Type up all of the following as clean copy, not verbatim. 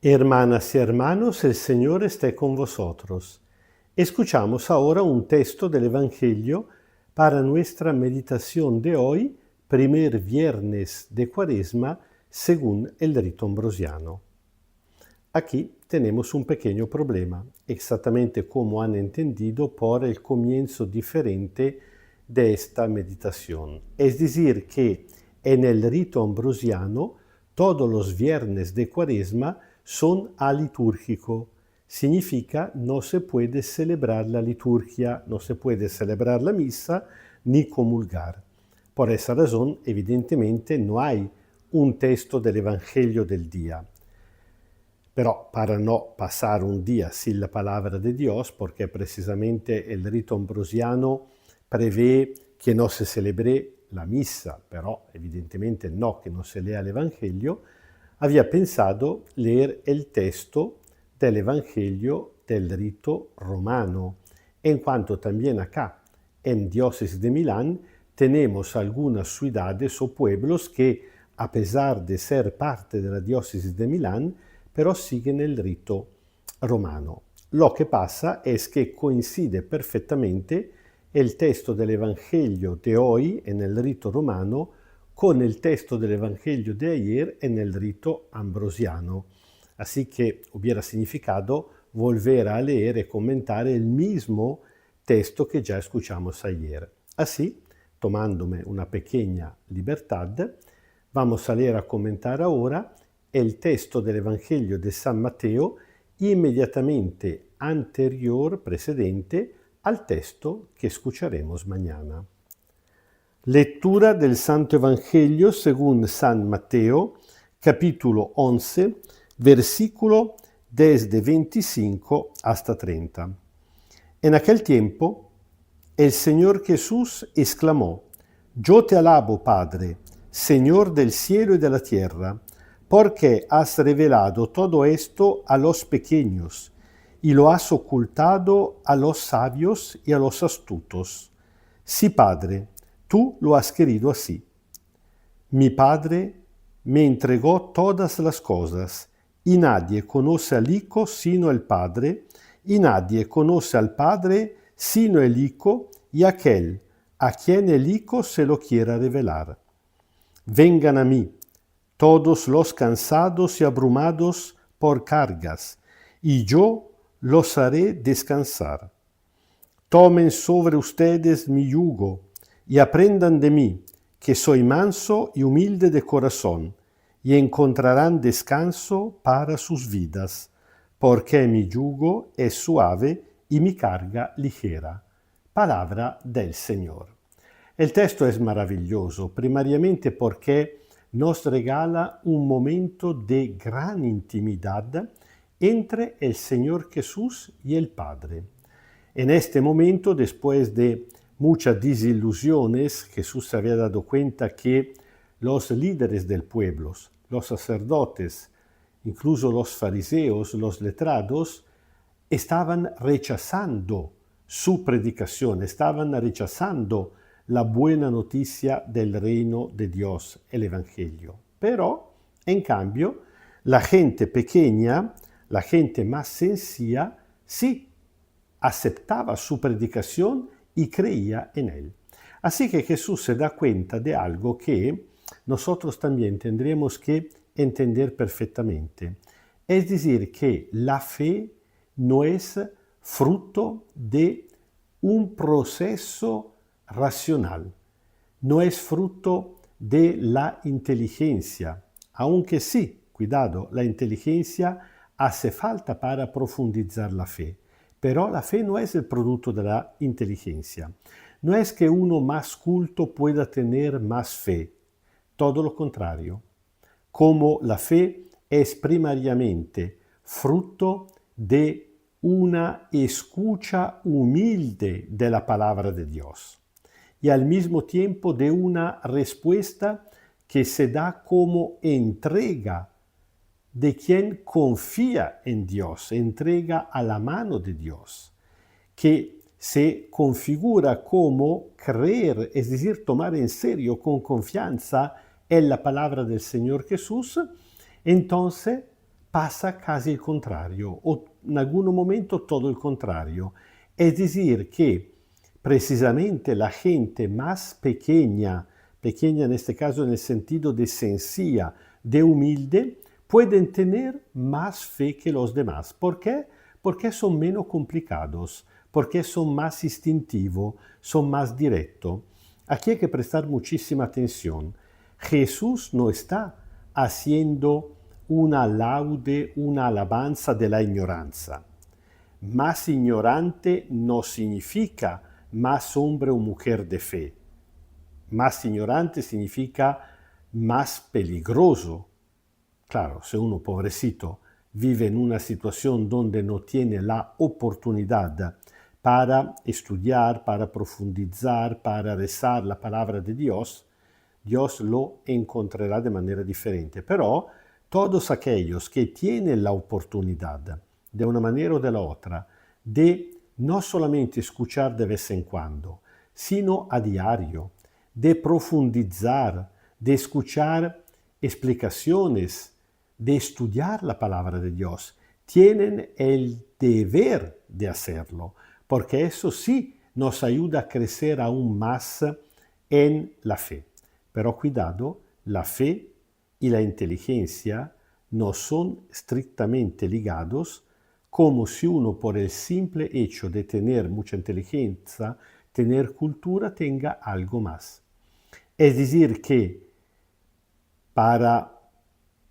Hermanas y hermanos, el Señor esté con vosotros. Escuchamos ahora un texto del Evangelio para nuestra meditación de hoy, primer viernes de Cuaresma, según el rito ambrosiano. Aquí tenemos un pequeño problema, exactamente como han entendido por el comienzo diferente de esta meditación. Es decir, que en el rito ambrosiano, todos los viernes de Cuaresma son alitúrgico. Significa no se puede celebrar la liturgia, no se puede celebrar la misa ni comulgar. Por esa razón, evidentemente, no hay un texto del Evangelio del día. Pero para no pasar un día sin la palabra de Dios, porque precisamente el rito ambrosiano prevé que no se celebre la misa, pero evidentemente no que no se lea el Evangelio, había pensado leer el texto del Evangelio del rito romano, en cuanto también acá, en Diócesis de Milán, tenemos algunas ciudades o pueblos que, a pesar de ser parte de la Diócesis de Milán, pero siguen el rito romano. Lo que pasa es que coincide perfectamente el texto del Evangelio de hoy en el rito romano con el texto del Evangelio de ayer en el rito ambrosiano. Así que hubiera significado volver a leer y comentar el mismo texto que ya escuchamos ayer. Así, tomándome una pequeña libertad, vamos a leer a comentar ahora el texto del Evangelio de San Mateo inmediatamente anterior, precedente al texto que escucharemos mañana. Lectura del Santo Evangelio según San Mateo, capítulo 11, versículo desde 25 hasta 30. En aquel tiempo, el Señor Jesús exclamó: Yo te alabo, Padre, Señor del cielo y de la tierra, porque has revelado todo esto a los pequeños y lo has ocultado a los sabios y a los astutos. Sí, Padre, tú lo has querido así. Mi Padre me entregó todas las cosas, y nadie conoce al Hijo sino el Padre, y nadie conoce al Padre sino el Hijo y aquel a quien el Hijo se lo quiera revelar. Vengan a mí todos los cansados y abrumados por cargas, y yo los haré descansar. Tomen sobre ustedes mi yugo y aprendan de mí, que soy manso y humilde de corazón, y encontrarán descanso para sus vidas, porque mi yugo es suave y mi carga ligera. Palabra del Señor. El texto es maravilloso, primariamente porque nos regala un momento de gran intimidad entre el Señor Jesús y el Padre. En este momento, después de muchas desilusiones, Jesús se había dado cuenta que los líderes del pueblo, los sacerdotes, incluso los fariseos, los letrados, estaban rechazando su predicación, estaban rechazando la buena noticia del reino de Dios, el Evangelio. Pero, en cambio, la gente pequeña, la gente más sencilla, sí aceptaba su predicación y creía en él. Así que Jesús se da cuenta de algo que nosotros también tendremos que entender perfectamente. Es decir, que la fe no es fruto de un proceso racional, no es fruto de la inteligencia, aunque sí, cuidado, la inteligencia hace falta para profundizar la fe, pero la fe no es el producto de la inteligencia. No es que uno más culto pueda tener más fe, todo lo contrario. Como la fe es primariamente fruto de una escucha humilde de la palabra de Dios y al mismo tiempo de una respuesta que se da como entrega de quien confía en Dios, entrega a la mano de Dios, que se configura como creer, es decir, tomar en serio con confianza en la palabra del Señor Jesús. Entonces, pasa casi el contrario, o en algún momento todo el contrario. Es decir, que precisamente la gente más pequeña, pequeña en este caso en el sentido de sencilla, de humilde, pueden tener más fe que los demás. ¿Por qué? Porque son menos complicados, porque son más instintivos, son más directos. Aquí hay que prestar muchísima atención. Jesús no está haciendo una laude, una alabanza de la ignoranza. Más ignorante no significa más hombre o mujer de fe. Más ignorante significa más peligroso. Claro, si uno pobrecito vive en una situación donde no tiene la oportunidad para estudiar, para profundizar, para rezar la palabra de Dios, Dios lo encontrará de manera diferente. Pero todos aquellos que tienen la oportunidad, de una manera o de la otra, de no solamente escuchar de vez en cuando, sino a diario, de profundizar, de escuchar explicaciones, de estudiar la palabra de Dios, tienen el deber de hacerlo, porque eso sí nos ayuda a crecer aún más en la fe. Pero cuidado, la fe y la inteligencia no son estrictamente ligados, como si uno por el simple hecho de tener mucha inteligencia, tener cultura, tenga algo más. Es decir, que para,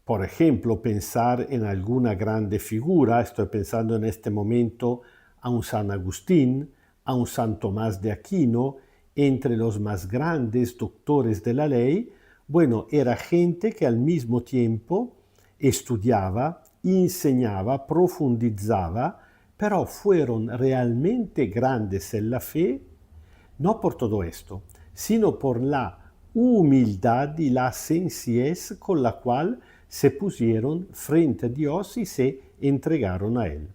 por ejemplo, pensar en alguna grande figura, estoy pensando en este momento a un San Agustín, a un San Tomás de Aquino, entre los más grandes doctores de la ley, bueno, era gente que al mismo tiempo estudiaba, enseñaba, profundizaba, pero fueron realmente grandes en la fe, no por todo esto, sino por la humildad y la sencillez con la cual se pusieron frente a Dios y se entregaron a Él.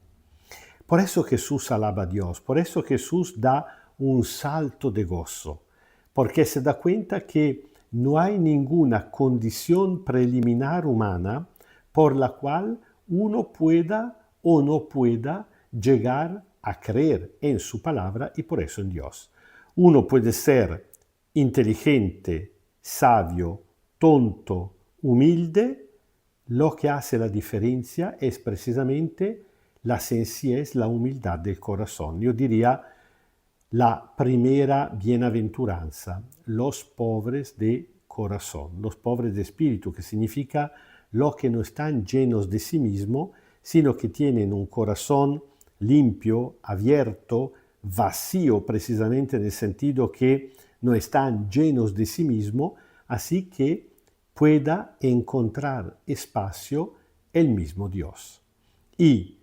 Por eso Jesús alaba a Dios, por eso Jesús da un salto de gozo, porque se da cuenta que no hay ninguna condición preliminar humana por la cual uno pueda o no pueda llegar a creer en su palabra y por eso en Dios. Uno puede ser inteligente, sabio, tonto, humilde. Lo que hace la diferencia es precisamente la sencillez, la humildad del corazón. Yo diría la primera bienaventuranza, los pobres de corazón, los pobres de espíritu, que significa los que no están llenos de sí mismo, sino que tienen un corazón limpio, abierto, vacío, precisamente en el sentido que no están llenos de sí mismo, así que pueda encontrar espacio el mismo Dios. Y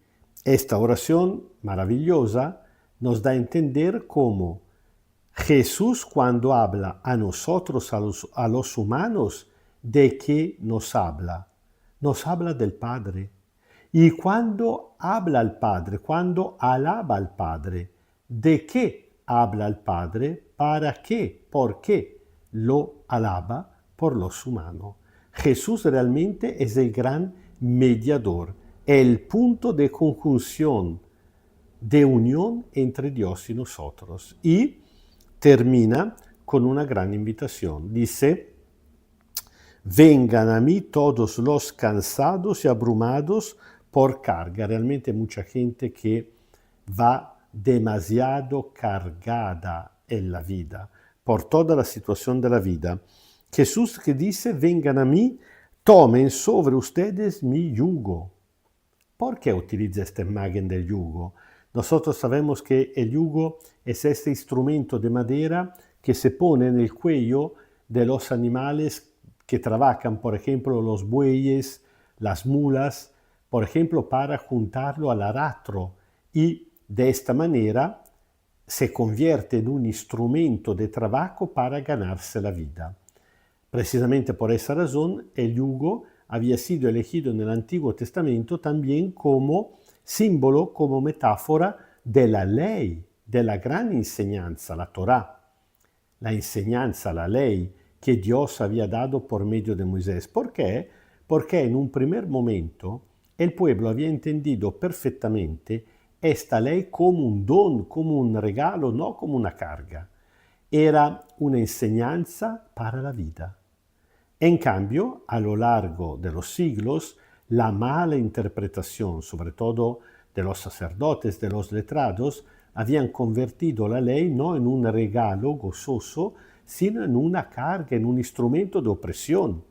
esta oración maravillosa nos da a entender cómo Jesús, cuando habla a nosotros, a los humanos, ¿de qué nos habla? Nos habla del Padre. Y cuando habla al Padre, cuando alaba al Padre, ¿de qué habla al Padre? ¿Para qué? ¿Por qué lo alaba por los humanos? Jesús realmente es el gran mediador, el punto de conjunción, de unión entre Dios y nosotros. Y termina con una gran invitación. Dice, vengan a mí todos los cansados y abrumados por carga. Realmente hay mucha gente que va demasiado cargada en la vida, por toda la situación de la vida. Jesús que dice, vengan a mí, tomen sobre ustedes mi yugo. ¿Por qué utiliza esta imagen del yugo? Nosotros sabemos que el yugo es este instrumento de madera que se pone en el cuello de los animales que trabajan, por ejemplo, los bueyes, las mulas, por ejemplo, para juntarlo al aratro, y de esta manera se convierte en un instrumento de trabajo para ganarse la vida. Precisamente por esa razón, el yugo había sido elegido en el Antiguo Testamento también como símbolo, como metáfora de la ley, de la gran enseñanza, la Torá, la enseñanza, la ley que Dios había dado por medio de Moisés. ¿Por qué? Porque en un primer momento El pueblo había entendido perfectamente esta ley como un don, como un regalo, no como una carga. Era una enseñanza para la vida. En cambio, a lo largo de los siglos, la mala interpretación, sobre todo de los sacerdotes, de los letrados, habían convertido la ley no en un regalo gozoso, sino en una carga, en un instrumento de opresión.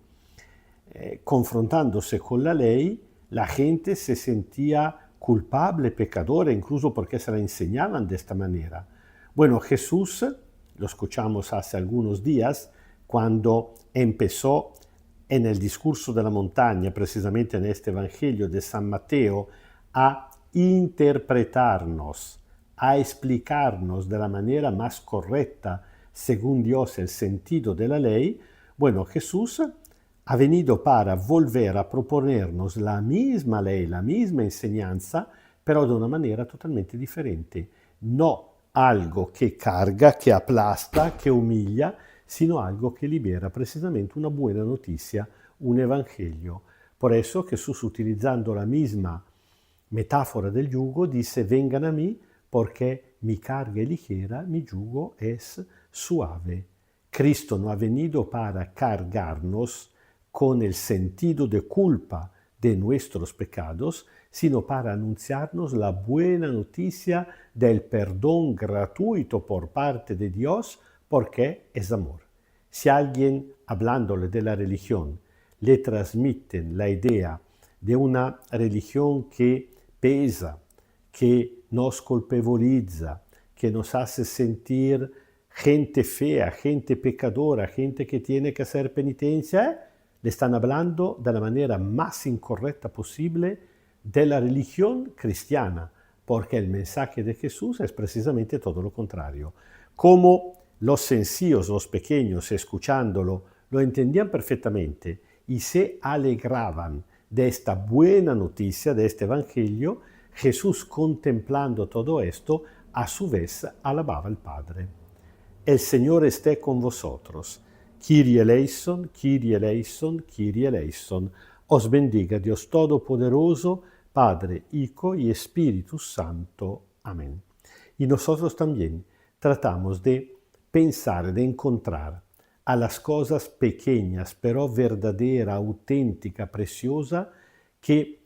Confrontándose con la ley, la gente se sentía culpable, pecadora, incluso porque se la enseñaban de esta manera. Bueno, Jesús, lo escuchamos hace algunos días, cuando empezó en el discurso de la montaña, precisamente en este Evangelio de San Mateo, a interpretarnos, a explicarnos de la manera más correcta, según Dios, el sentido de la ley. Bueno, Jesús ha venido para volver a proponernos la misma ley, la misma enseñanza, pero de una manera totalmente diferente. No algo que carga, que aplasta, que humilla, sino algo que libera, precisamente una buena noticia, un evangelio. Por eso Jesús, utilizando la misma metáfora del yugo, dice: vengan a mí porque mi carga es ligera, mi yugo es suave. Cristo no ha venido para cargarnos con el sentido de culpa de nuestros pecados, sino para anunciarnos la buena noticia del perdón gratuito por parte de Dios, porque es amor. Si alguien, hablándole de la religión, le transmiten la idea de una religión que pesa, que nos colpevoliza, que nos hace sentir gente fea, gente pecadora, gente que tiene que hacer penitencia, le están hablando de la manera más incorrecta posible de la religión cristiana, porque el mensaje de Jesús es precisamente todo lo contrario. Como los sencillos, los pequeños, escuchándolo, lo entendían perfectamente y se alegraban de esta buena noticia, de este evangelio, Jesús, contemplando todo esto, a su vez alababa al Padre. El Señor esté con vosotros. Kyrie eleison, Kyrie eleison, Kyrie eleison. Os bendiga Dios Todopoderoso, Padre, Hijo y Espíritu Santo. Amén. Y nosotros también tratamos de pensar, de encontrar a las cosas pequeñas, pero verdadera, auténtica, preciosa, que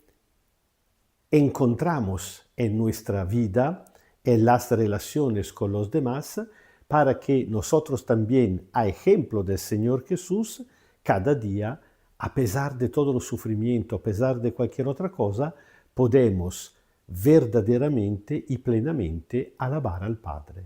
encontramos en nuestra vida, en las relaciones con los demás, para que nosotros también, a ejemplo del Señor Jesús, cada día, a pesar de todo el sufrimiento, a pesar de cualquier otra cosa, podemos verdaderamente y plenamente alabar al Padre.